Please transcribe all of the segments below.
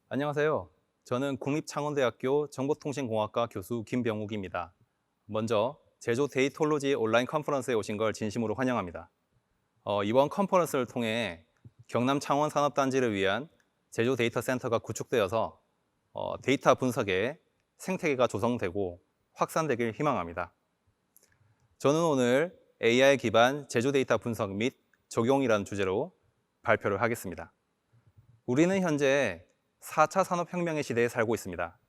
안녕하세요. 저는 국립창원대학교 정보통신공학과 교수 김병욱입니다. 먼저 제조 데이톨로지 온라인 컨퍼런스에 오신 걸 진심으로 환영합니다. 이번 컨퍼런스를 통해 경남 창원 산업단지를 위한 제조 데이터 센터가 구축되어서 데이터 분석의 생태계가 조성되고 확산되길 희망합니다. 저는 오늘 AI 기반 제조 데이터 분석 및 적용이라는 주제로 발표를 하겠습니다. 우리는 현재 4차 산업혁명의 시대에 살고 있습니다.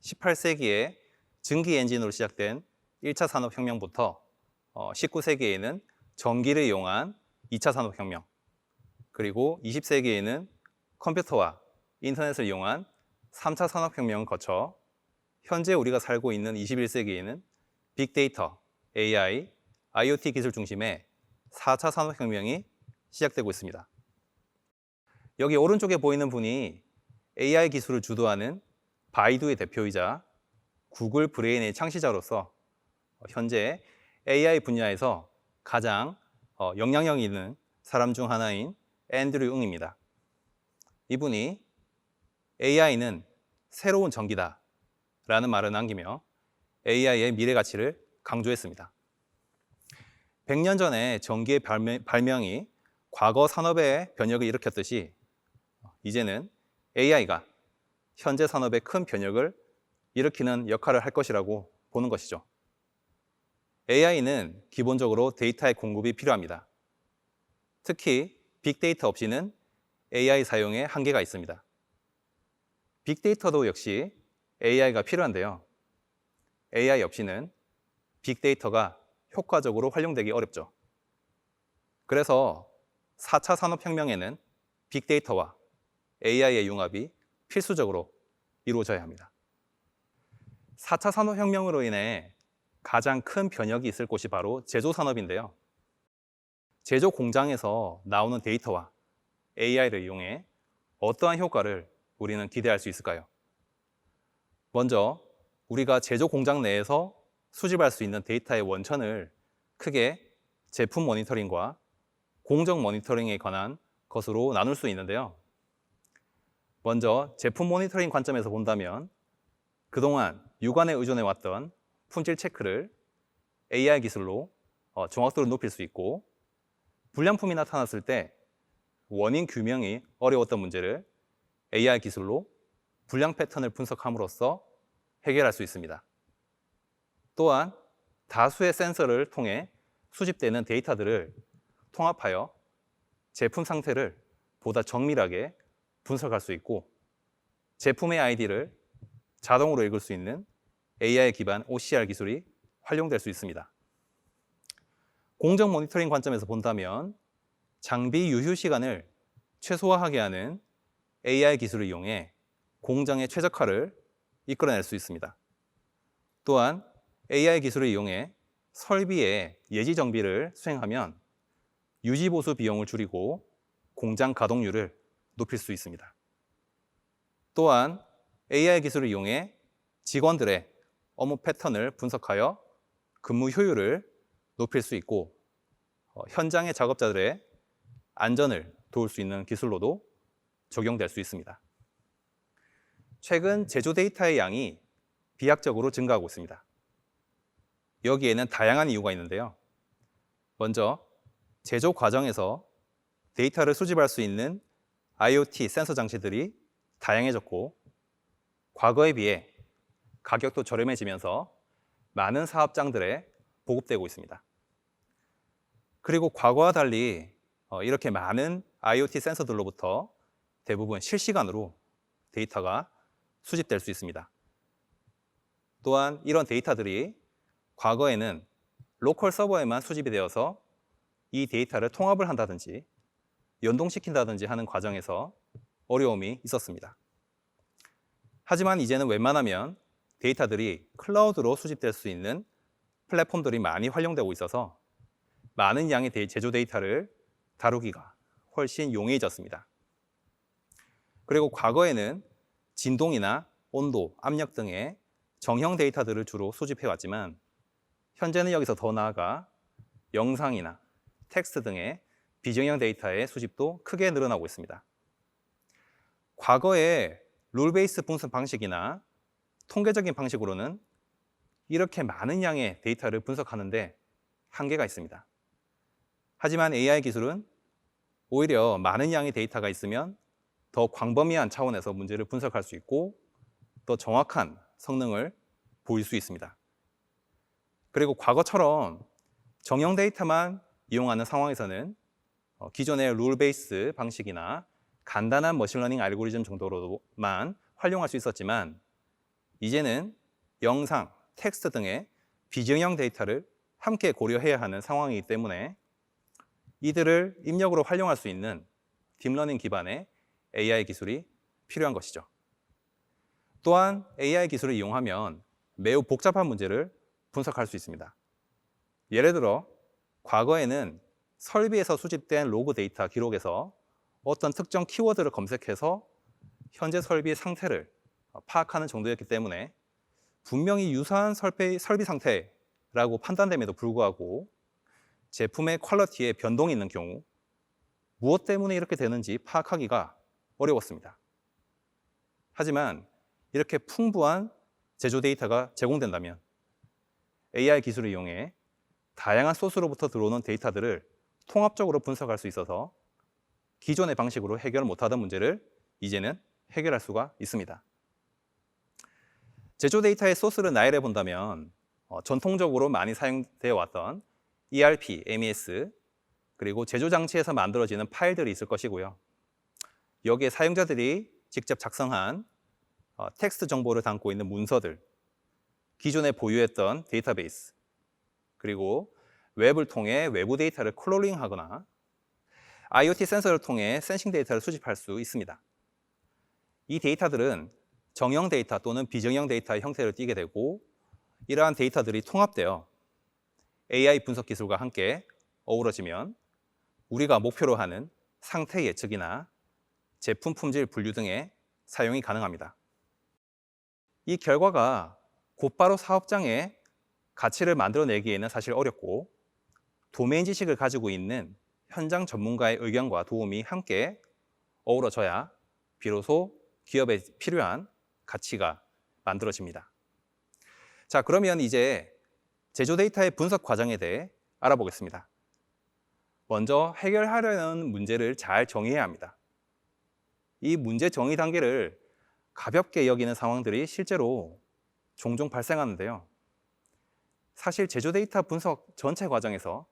18세기에 증기 엔진으로 시작된 1차 산업혁명부터 19세기에는 전기를 이용한 2차 산업혁명, 그리고 20세기에는 컴퓨터와 인터넷을 이용한 3차 산업혁명을 거쳐 현재 우리가 살고 있는 21세기에는 빅데이터, AI, IoT 기술 중심의 4차 산업혁명이 시작되고 있습니다. 여기 오른쪽에 보이는 분이 AI 기술을 주도하는 바이두의 대표이자 구글 브레인의 창시자로서 현재 AI 분야에서 가장 영향력 있는 사람 중 하나인 앤드류 응입니다. 이분이 AI는 새로운 전기다 라는 말을 남기며 AI의 미래 가치를 강조했습니다. 100년 전에 전기의 발명이 과거 산업의 변혁을 일으켰듯이 이제는 AI가 현재 산업에 큰 변혁을 일으키는 역할을 할 것이라고 보는 것이죠. AI는 기본적으로 데이터의 공급이 필요합니다. 특히 빅데이터 없이는 AI 사용에 한계가 있습니다. 빅데이터도 역시 AI가 필요한데요. AI 없이는 빅데이터가 효과적으로 활용되기 어렵죠. 그래서 4차 산업혁명에는 빅데이터와 AI의 융합이 필수적으로 이루어져야 합니다. 4차 산업혁명으로 인해 가장 큰 변혁이 있을 곳이 바로 제조산업인데요. 제조 공장에서 나오는 데이터와 AI를 이용해 어떠한 효과를 우리는 기대할 수 있을까요? 먼저 우리가 제조 공장 내에서 수집할 수 있는 데이터의 원천을 크게 제품 모니터링과 공정 모니터링에 관한 것으로 나눌 수 있는데요. 먼저 제품 모니터링 관점에서 본다면 그동안 육안에 의존해왔던 품질 체크를 AI 기술로 정확도를 높일 수 있고, 불량품이 나타났을 때 원인 규명이 어려웠던 문제를 AI 기술로 불량 패턴을 분석함으로써 해결할 수 있습니다. 또한 다수의 센서를 통해 수집되는 데이터들을 통합하여 제품 상태를 보다 정밀하게 분석할 수 있고, 제품의 아이디를 자동으로 읽을 수 있는 AI 기반 OCR 기술이 활용될 수 있습니다. 공정 모니터링 관점에서 본다면 장비 유휴 시간을 최소화하게 하는 AI 기술을 이용해 공장의 최적화를 이끌어낼 수 있습니다. 또한 AI 기술을 이용해 설비의 예지 정비를 수행하면 유지 보수 비용을 줄이고 공장 가동률을 높일 수 있습니다. 또한 AI 기술을 이용해 직원들의 업무 패턴을 분석하여 근무 효율을 높일 수 있고, 현장의 작업자들의 안전을 도울 수 있는 기술로도 적용될 수 있습니다. 최근 제조 데이터의 양이 비약적으로 증가하고 있습니다. 여기에는 다양한 이유가 있는데요. 먼저 제조 과정에서 데이터를 수집할 수 있는 IoT 센서 장치들이 다양해졌고, 과거에 비해 가격도 저렴해지면서 많은 사업장들에 보급되고 있습니다. 그리고 과거와 달리 이렇게 많은 IoT 센서들로부터 대부분 실시간으로 데이터가 수집될 수 있습니다. 또한 이런 데이터들이 과거에는 로컬 서버에만 수집이 되어서 이 데이터를 통합을 한다든지 연동시킨다든지 하는 과정에서 어려움이 있었습니다. 하지만 이제는 웬만하면 데이터들이 클라우드로 수집될 수 있는 플랫폼들이 많이 활용되고 있어서 많은 양의 제조 데이터를 다루기가 훨씬 용이해졌습니다. 그리고 과거에는 진동이나 온도, 압력 등의 정형 데이터들을 주로 수집해왔지만 현재는 여기서 더 나아가 영상이나 텍스트 등의 비정형 데이터의 수집도 크게 늘어나고 있습니다. 과거에 룰 베이스 분석 방식이나 통계적인 방식으로는 이렇게 많은 양의 데이터를 분석하는데 한계가 있습니다. 하지만 AI 기술은 오히려 많은 양의 데이터가 있으면 더 광범위한 차원에서 문제를 분석할 수 있고 더 정확한 성능을 보일 수 있습니다. 그리고 과거처럼 정형 데이터만 이용하는 상황에서는 기존의 룰 베이스 방식이나 간단한 머신러닝 알고리즘 정도로만 활용할 수 있었지만 이제는 영상, 텍스트 등의 비정형 데이터를 함께 고려해야 하는 상황이기 때문에 이들을 입력으로 활용할 수 있는 딥러닝 기반의 AI 기술이 필요한 것이죠. 또한 AI 기술을 이용하면 매우 복잡한 문제를 분석할 수 있습니다. 예를 들어 과거에는 설비에서 수집된 로그 데이터 기록에서 어떤 특정 키워드를 검색해서 현재 설비의 상태를 파악하는 정도였기 때문에 분명히 유사한 설비 상태라고 판단됨에도 불구하고 제품의 퀄리티에 변동이 있는 경우 무엇 때문에 이렇게 되는지 파악하기가 어려웠습니다. 하지만 이렇게 풍부한 제조 데이터가 제공된다면 AI 기술을 이용해 다양한 소스로부터 들어오는 데이터들을 통합적으로 분석할 수 있어서 기존의 방식으로 해결 못하던 문제를 이제는 해결할 수가 있습니다. 제조 데이터의 소스를 나열해 본다면 전통적으로 많이 사용되어 왔던 ERP, MES, 그리고 제조 장치에서 만들어지는 파일들이 있을 것이고요. 여기에 사용자들이 직접 작성한 텍스트 정보를 담고 있는 문서들, 기존에 보유했던 데이터베이스, 그리고 웹을 통해 외부 데이터를 크롤링하거나 IoT 센서를 통해 센싱 데이터를 수집할 수 있습니다. 이 데이터들은 정형 데이터 또는 비정형 데이터의 형태를 띠게 되고 이러한 데이터들이 통합되어 AI 분석 기술과 함께 어우러지면 우리가 목표로 하는 상태 예측이나 제품 품질 분류 등의 사용이 가능합니다. 이 결과가 곧바로 사업장에 가치를 만들어내기에는 사실 어렵고 도메인 지식을 가지고 있는 현장 전문가의 의견과 도움이 함께 어우러져야 비로소 기업에 필요한 가치가 만들어집니다. 자, 그러면 이제 제조 데이터의 분석 과정에 대해 알아보겠습니다. 먼저 해결하려는 문제를 잘 정의해야 합니다. 이 문제 정의 단계를 가볍게 여기는 상황들이 실제로 종종 발생하는데요. 사실 제조 데이터 분석 전체 과정에서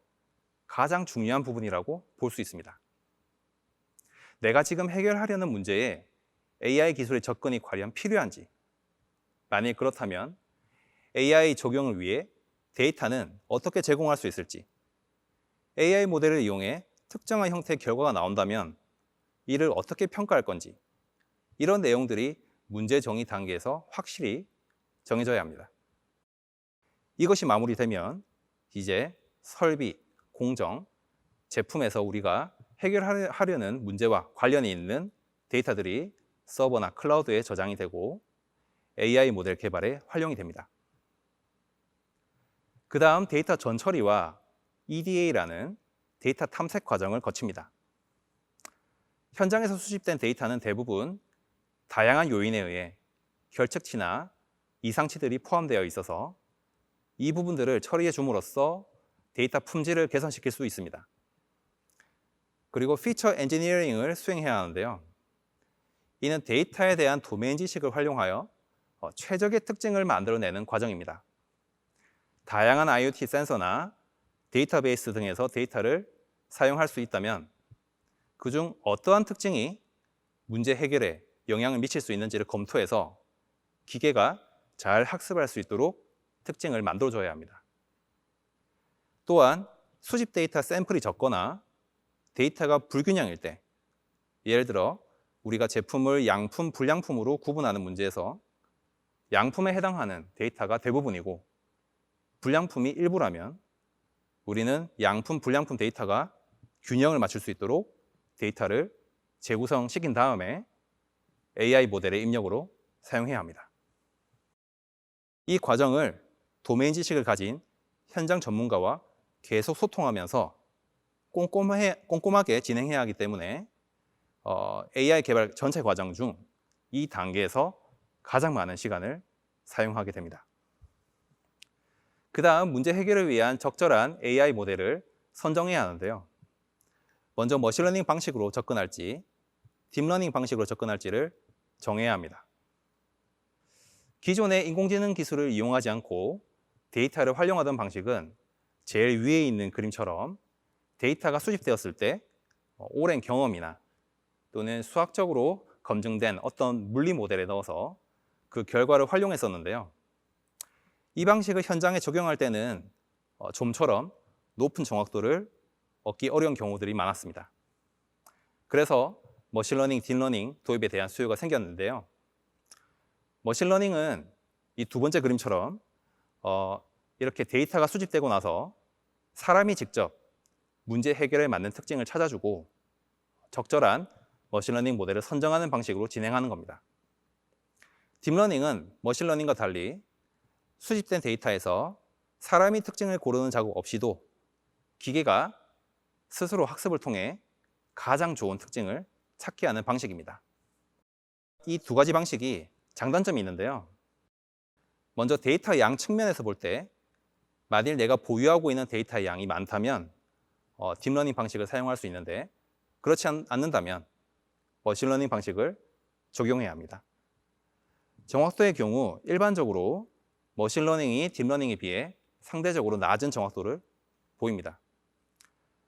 가장 중요한 부분이라고 볼 수 있습니다. 내가 지금 해결하려는 문제에 AI 기술의 접근이 과연 필요한지, 만일 그렇다면 AI 적용을 위해 데이터는 어떻게 제공할 수 있을지, AI 모델을 이용해 특정한 형태의 결과가 나온다면 이를 어떻게 평가할 건지, 이런 내용들이 문제 정의 단계에서 확실히 정해져야 합니다. 이것이 마무리되면 이제 설비, 공정, 제품에서 우리가 해결하려는 문제와 관련이 있는 데이터들이 서버나 클라우드에 저장이 되고 AI 모델 개발에 활용이 됩니다. 그 다음 데이터 전처리와 EDA라는 데이터 탐색 과정을 거칩니다. 현장에서 수집된 데이터는 대부분 다양한 요인에 의해 결측치나 이상치들이 포함되어 있어서 이 부분들을 처리해 줌으로써 데이터 품질을 개선시킬 수 있습니다. 그리고 피처 엔지니어링을 수행해야 하는데요. 이는 데이터에 대한 도메인 지식을 활용하여 최적의 특징을 만들어내는 과정입니다. 다양한 IoT 센서나 데이터베이스 등에서 데이터를 사용할 수 있다면 그중 어떠한 특징이 문제 해결에 영향을 미칠 수 있는지를 검토해서 기계가 잘 학습할 수 있도록 특징을 만들어줘야 합니다. 또한 수집 데이터 샘플이 적거나 데이터가 불균형일 때, 예를 들어 우리가 제품을 양품, 불량품으로 구분하는 문제에서 양품에 해당하는 데이터가 대부분이고 불량품이 일부라면 우리는 양품, 불량품 데이터가 균형을 맞출 수 있도록 데이터를 재구성시킨 다음에 AI 모델의 입력으로 사용해야 합니다. 이 과정을 도메인 지식을 가진 현장 전문가와 계속 소통하면서 꼼꼼하게 진행해야 하기 때문에 AI 개발 전체 과정 중 이 단계에서 가장 많은 시간을 사용하게 됩니다. 그 다음 문제 해결을 위한 적절한 AI 모델을 선정해야 하는데요. 먼저 머신러닝 방식으로 접근할지 딥러닝 방식으로 접근할지를 정해야 합니다. 기존의 인공지능 기술을 이용하지 않고 데이터를 활용하던 방식은 제일 위에 있는 그림처럼 데이터가 수집되었을 때 오랜 경험이나 또는 수학적으로 검증된 어떤 물리 모델에 넣어서 그 결과를 활용했었는데요. 이 방식을 현장에 적용할 때는 좀처럼 높은 정확도를 얻기 어려운 경우들이 많았습니다. 그래서 머신러닝, 딥러닝 도입에 대한 수요가 생겼는데요. 머신러닝은 이 두 번째 그림처럼 이렇게 데이터가 수집되고 나서 사람이 직접 문제 해결에 맞는 특징을 찾아주고 적절한 머신러닝 모델을 선정하는 방식으로 진행하는 겁니다. 딥러닝은 머신러닝과 달리 수집된 데이터에서 사람이 특징을 고르는 작업 없이도 기계가 스스로 학습을 통해 가장 좋은 특징을 찾게 하는 방식입니다. 이 두 가지 방식이 장단점이 있는데요. 먼저 데이터 양 측면에서 볼 때 만일 내가 보유하고 있는 데이터의 양이 많다면 딥러닝 방식을 사용할 수 있는데 그렇지 않는다면 머신러닝 방식을 적용해야 합니다. 정확도의 경우 일반적으로 머신러닝이 딥러닝에 비해 상대적으로 낮은 정확도를 보입니다.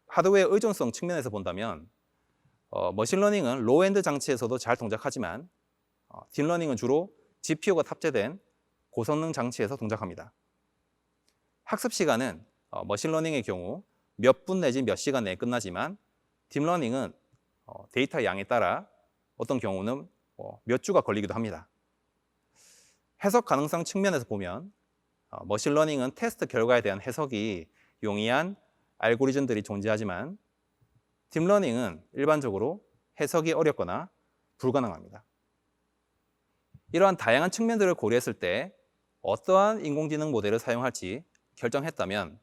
하드웨어 의존성 측면에서 본다면 머신러닝은 로우엔드 장치에서도 잘 동작하지만 딥러닝은 주로 GPU가 탑재된 고성능 장치에서 동작합니다. 학습 시간은 머신러닝의 경우 몇 분 내지 몇 시간 내에 끝나지만 딥러닝은 데이터 양에 따라 어떤 경우는 몇 주가 걸리기도 합니다. 해석 가능성 측면에서 보면 머신러닝은 테스트 결과에 대한 해석이 용이한 알고리즘들이 존재하지만 딥러닝은 일반적으로 해석이 어렵거나 불가능합니다. 이러한 다양한 측면들을 고려했을 때 어떠한 인공지능 모델을 사용할지 결정했다면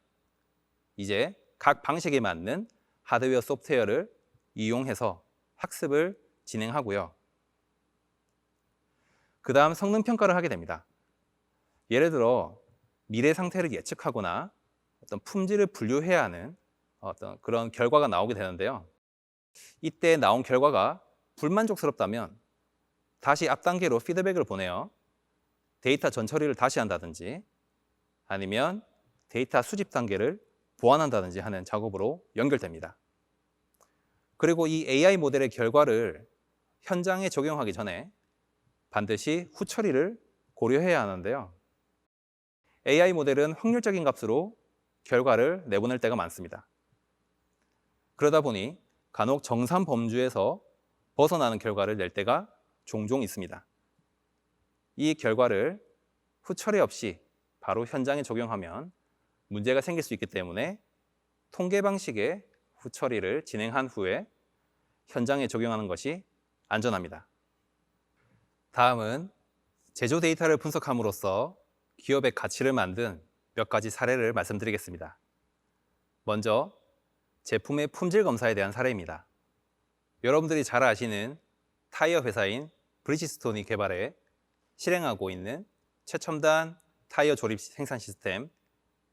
이제 각 방식에 맞는 하드웨어 소프트웨어를 이용해서 학습을 진행하고요. 그 다음 성능 평가를 하게 됩니다. 예를 들어 미래 상태를 예측하거나 어떤 품질을 분류해야 하는 어떤 그런 결과가 나오게 되는데요. 이때 나온 결과가 불만족스럽다면 다시 앞 단계로 피드백을 보내어 데이터 전처리를 다시 한다든지 아니면 데이터 수집 단계를 보완한다든지 하는 작업으로 연결됩니다. 그리고 이 AI 모델의 결과를 현장에 적용하기 전에 반드시 후처리를 고려해야 하는데요. AI 모델은 확률적인 값으로 결과를 내보낼 때가 많습니다. 그러다 보니 간혹 정산 범주에서 벗어나는 결과를 낼 때가 종종 있습니다. 이 결과를 후처리 없이 바로 현장에 적용하면 문제가 생길 수 있기 때문에 통계 방식의 후처리를 진행한 후에 현장에 적용하는 것이 안전합니다. 다음은 제조 데이터를 분석함으로써 기업의 가치를 만든 몇 가지 사례를 말씀드리겠습니다. 먼저 제품의 품질 검사에 대한 사례입니다. 여러분들이 잘 아시는 타이어 회사인 브리지스톤이 개발해 실행하고 있는 최첨단 타이어 조립 생산 시스템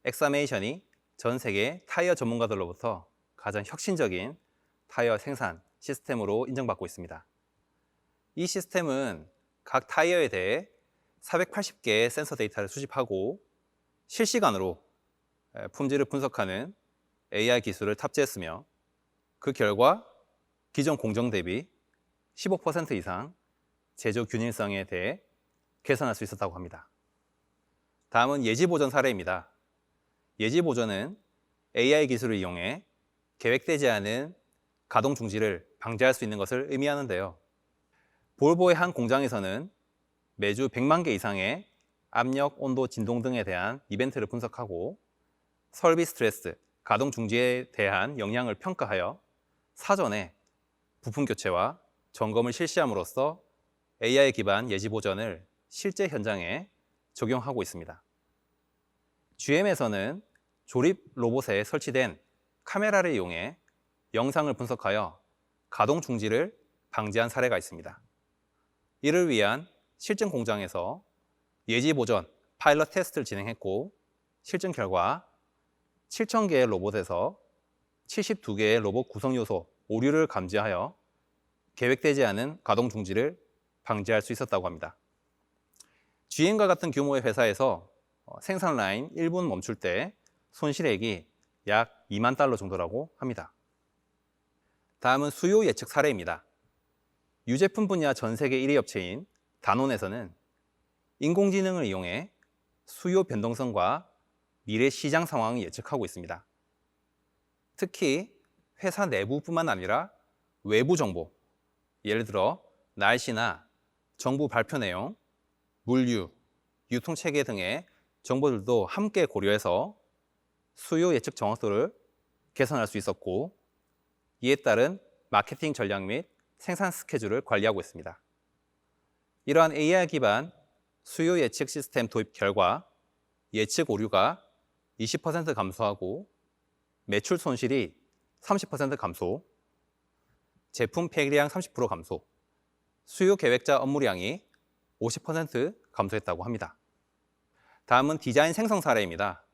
엑사메이션이 전 세계 타이어 전문가들로부터 가장 혁신적인 타이어 생산 시스템으로 인정받고 있습니다. 이 시스템은 각 타이어에 대해 480개의 센서 데이터를 수집하고 실시간으로 품질을 분석하는 AI 기술을 탑재했으며 그 결과 기존 공정 대비 15% 이상 제조 균일성에 대해 개선할 수 있었다고 합니다. 다음은 예지 보전 사례입니다. 예지 보전은 AI 기술을 이용해 계획되지 않은 가동 중지를 방지할 수 있는 것을 의미하는데요. 볼보의 한 공장에서는 매주 100만 개 이상의 압력, 온도, 진동 등에 대한 이벤트를 분석하고 설비 스트레스, 가동 중지에 대한 영향을 평가하여 사전에 부품 교체와 점검을 실시함으로써 AI 기반 예지 보전을 실제 현장에 적용하고 있습니다. GM에서는 조립 로봇에 설치된 카메라를 이용해 영상을 분석하여 가동 중지를 방지한 사례가 있습니다. 이를 위한 실증 공장에서 예지 보전, 파일럿 테스트를 진행했고 실증 결과 7,000개의 로봇에서 72개의 로봇 구성 요소 오류를 감지하여 계획되지 않은 가동 중지를 방지할 수 있었다고 합니다. GM과 같은 규모의 회사에서 생산 라인 1분 멈출 때 손실액이 약 2만 달러 정도라고 합니다. 다음은 수요 예측 사례입니다. 유제품 분야 전 세계 1위 업체인 다논에서는 인공지능을 이용해 수요 변동성과 미래 시장 상황을 예측하고 있습니다. 특히 회사 내부뿐만 아니라 외부 정보, 예를 들어 날씨나 정부 발표 내용, 물류, 유통체계 등의 정보들도 함께 고려해서 수요 예측 정확도를 개선할 수 있었고 이에 따른 마케팅 전략 및 생산 스케줄을 관리하고 있습니다. 이러한 AI 기반 수요 예측 시스템 도입 결과 예측 오류가 20% 감소하고 매출 손실이 30% 감소, 제품 폐기량 30% 감소, 수요 계획자 업무량이 50% 감소했다고 합니다. 다음은 디자인 생성 사례입니다.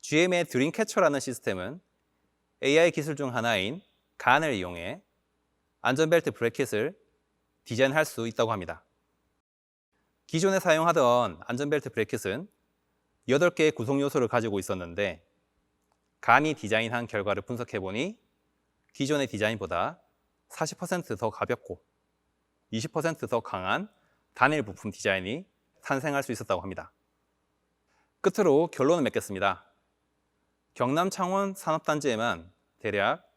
GM의 드림캐쳐라는 시스템은 AI 기술 중 하나인 간을 이용해 안전벨트 브레킷을 디자인할 수 있다고 합니다. 기존에 사용하던 안전벨트 브레킷은 8개의 구성 요소를 가지고 있었는데 간이 디자인한 결과를 분석해보니 기존의 디자인보다 40% 더 가볍고 20% 더 강한 단일 부품 디자인이 탄생할 수 있었다고 합니다. 끝으로 결론을 맺겠습니다. 경남 창원 산업단지에만 대략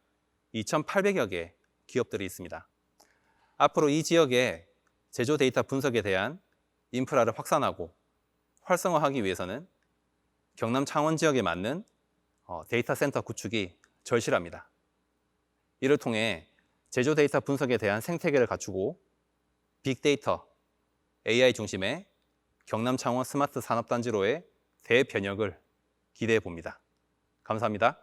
2,800여 개 기업들이 있습니다. 앞으로 이 지역의 제조 데이터 분석에 대한 인프라를 확산하고 활성화하기 위해서는 경남 창원 지역에 맞는 데이터 센터 구축이 절실합니다. 이를 통해 제조 데이터 분석에 대한 생태계를 갖추고 빅데이터, AI 중심의 경남 창원 스마트 산업단지로의 대변혁을 기대해 봅니다. 감사합니다.